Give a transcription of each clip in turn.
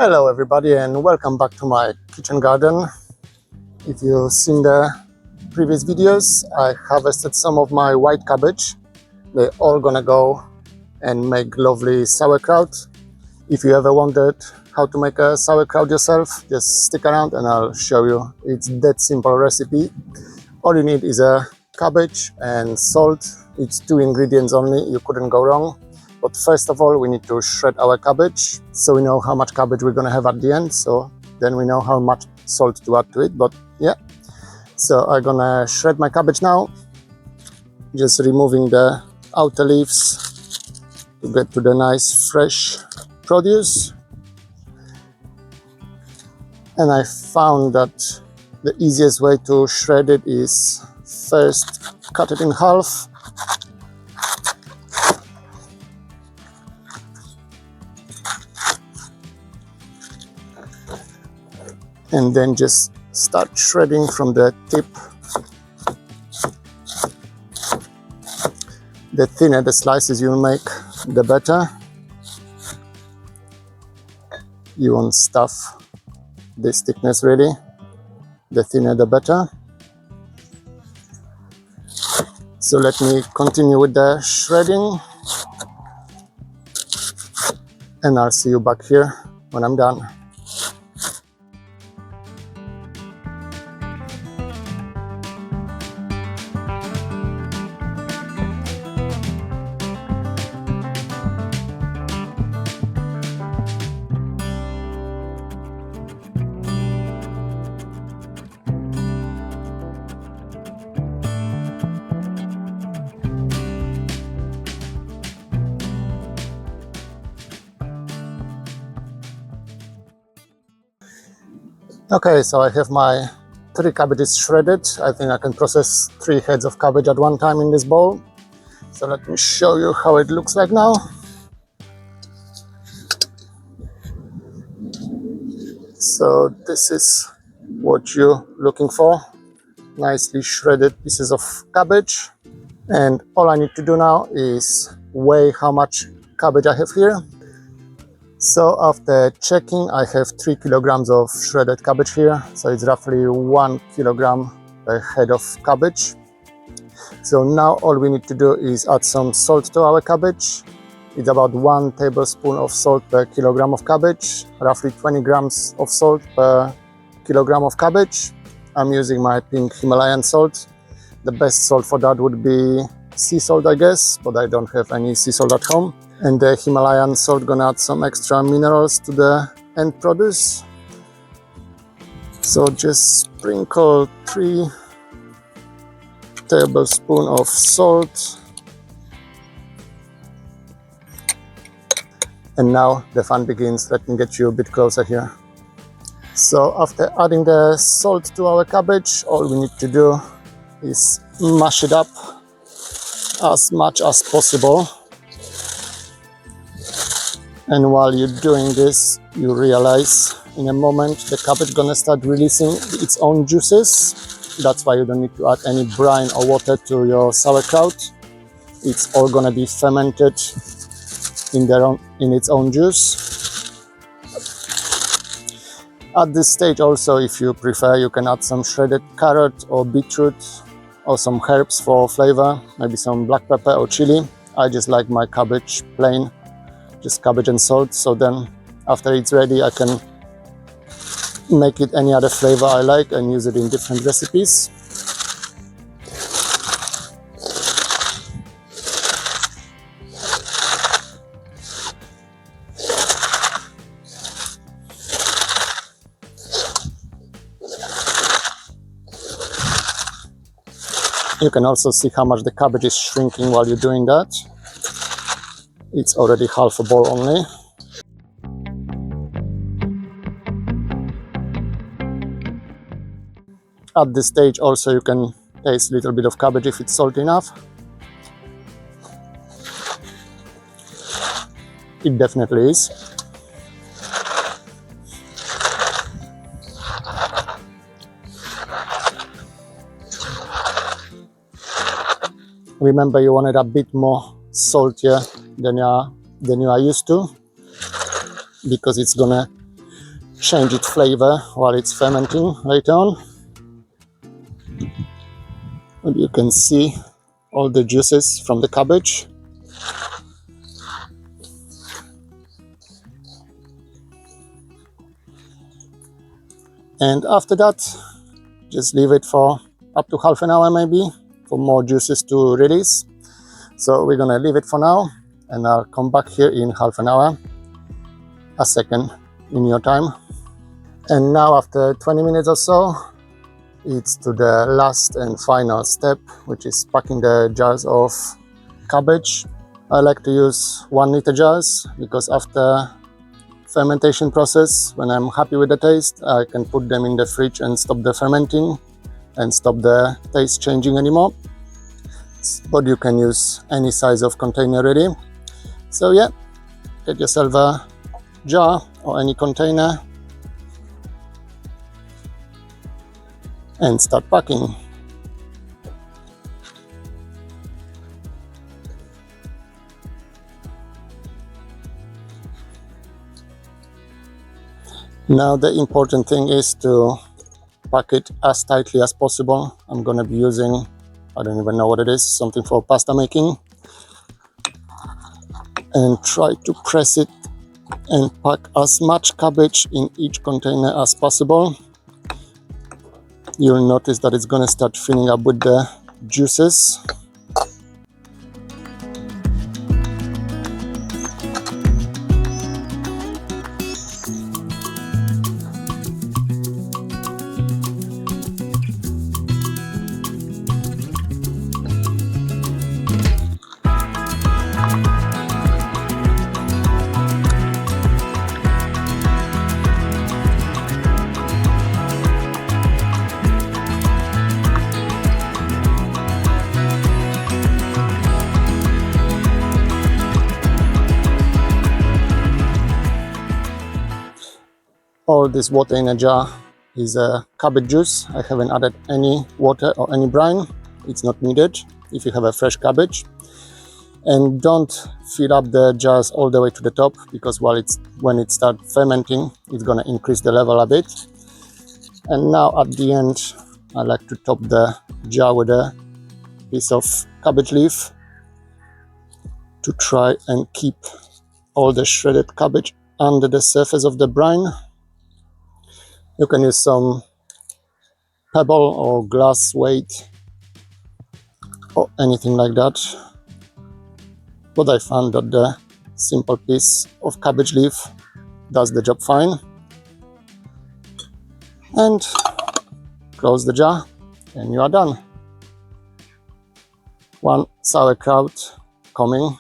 Hello everybody and welcome back to my kitchen garden. If you've seen the previous videos, I harvested some of my white cabbage. They're all gonna go and make lovely sauerkraut. If you ever wondered how to make a sauerkraut yourself, just stick around and I'll show you. It's that simple recipe. All you need is a cabbage and salt. It's 2 ingredients only, you couldn't go wrong. But first of all, we need to shred our cabbage so we know how much cabbage we're gonna have at the end. So then we know how much salt to add to it. But yeah, so I'm gonna shred my cabbage now. Just removing the outer leaves to get to the nice fresh produce. And I found that the easiest way to shred it is first cut it in half. And then just start shredding from the tip. The thinner the slices you make, the better. You won't stuff this thickness really. The thinner the better. So let me continue with the shredding. And I'll see you back here when I'm done. Okay, so I have my 3 cabbages shredded. I think I can process 3 heads of cabbage at one time in this bowl. So let me show you how it looks like now. So this is what you're looking for. Nicely shredded pieces of cabbage. And all I need to do now is weigh how much cabbage I have here. So after checking, I have 3 kilograms of shredded cabbage here. So it's roughly 1 kilogram per head of cabbage. So now all we need to do is add some salt to our cabbage. It's about 1 tablespoon of salt per kilogram of cabbage, roughly 20 grams of salt per kilogram of cabbage. I'm using my pink Himalayan salt. The best salt for that would be sea salt, I guess, but I don't have any sea salt at home. And the Himalayan salt gonna add some extra minerals to the end produce. So just sprinkle 3 tablespoons of salt. And now the fun begins. Let me get you a bit closer here. So after adding the salt to our cabbage, all we need to do is mash it up as much as possible. And while you're doing this, you realize in a moment the cabbage gonna start releasing its own juices. That's why you don't need to add any brine or water to your sauerkraut. It's all gonna be fermented in its own juice. At this stage also, if you prefer, you can add some shredded carrot or beetroot or some herbs for flavor, maybe some black pepper or chili. I just like my cabbage plain, just cabbage and salt. So then after it's ready, I can make it any other flavor I like and use it in different recipes. You can also see how much the cabbage is shrinking while you're doing that. It's already half a bowl only. At this stage also you can taste a little bit of cabbage if it's salty enough. It definitely is. Remember, you want it a bit more saltier than you are used to, because it's gonna change its flavor while it's fermenting later on. And you can see all the juices from the cabbage. And after that, just leave it for up to half an hour maybe for more juices to release. So we're gonna leave it for now, and I'll come back here in half an hour, a second in your time. And now after 20 minutes or so, it's to the last and final step, which is packing the jars of cabbage. I like to use 1 liter jars because after fermentation process, when I'm happy with the taste, I can put them in the fridge and stop the fermenting and stop the taste changing anymore. But you can use any size of container really. So yeah, get yourself a jar or any container and start packing. Now the important thing is to pack it as tightly as possible. I'm gonna be using, I don't even know what it is, something for pasta making, and try to press it and pack as much cabbage in each container as possible. You'll notice that it's gonna start filling up with the juices. All this water in a jar is cabbage juice. I haven't added any water or any brine. It's not needed if you have a fresh cabbage. And don't fill up the jars all the way to the top, because when it starts fermenting, it's gonna increase the level a bit. And now at the end, I like to top the jar with a piece of cabbage leaf to try and keep all the shredded cabbage under the surface of the brine. You can use some pebble or glass weight or anything like that, but I found that the simple piece of cabbage leaf does the job fine. And close the jar and you are done. One sauerkraut coming.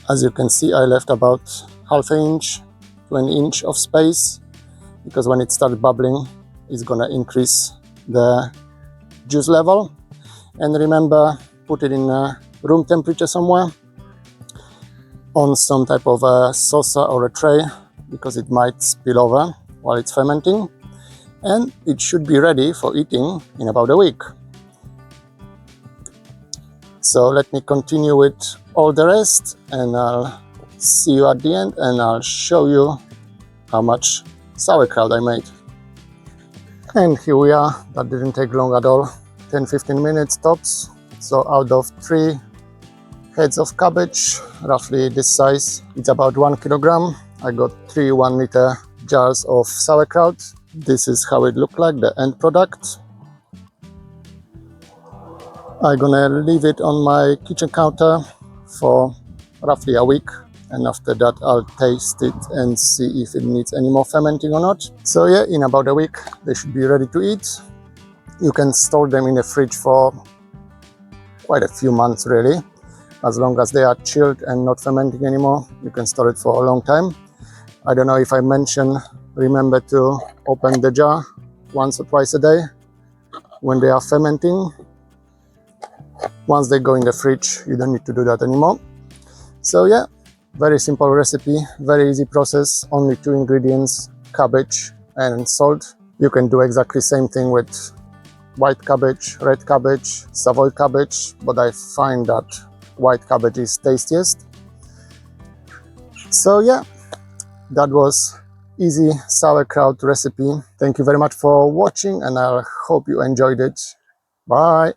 As you can see, I left about half an inch to an inch of space, because when it starts bubbling, it's gonna increase the juice level. And remember, put it in room temperature somewhere on some type of a saucer or a tray, because it might spill over while it's fermenting, and it should be ready for eating in about a week. So let me continue with all the rest, and I'll see you at the end, and I'll show you how much sauerkraut I made. And here we are. That didn't take long at all, 10-15 minutes tops. So out of 3 heads of cabbage, roughly this size, it's about 1 kilogram. I got 3 1-liter jars of sauerkraut. This is how it looked like, the end product. I'm gonna leave it on my kitchen counter for roughly a week, and after that I'll taste it and see if it needs any more fermenting or not. So yeah, in about a week they should be ready to eat. You can store them in the fridge for quite a few months really. As long as they are chilled and not fermenting anymore, you can store it for a long time. I don't know if I mentioned, remember to open the jar once or twice a day when they are fermenting. Once they go in the fridge, you don't need to do that anymore. So yeah, very simple recipe, very easy process, only 2 ingredients, cabbage and salt. You can do exactly same thing with white cabbage, red cabbage, Savoy cabbage, but I find that white cabbage is tastiest. So yeah, that was easy sauerkraut recipe. Thank you very much for watching, and I hope you enjoyed it. Bye.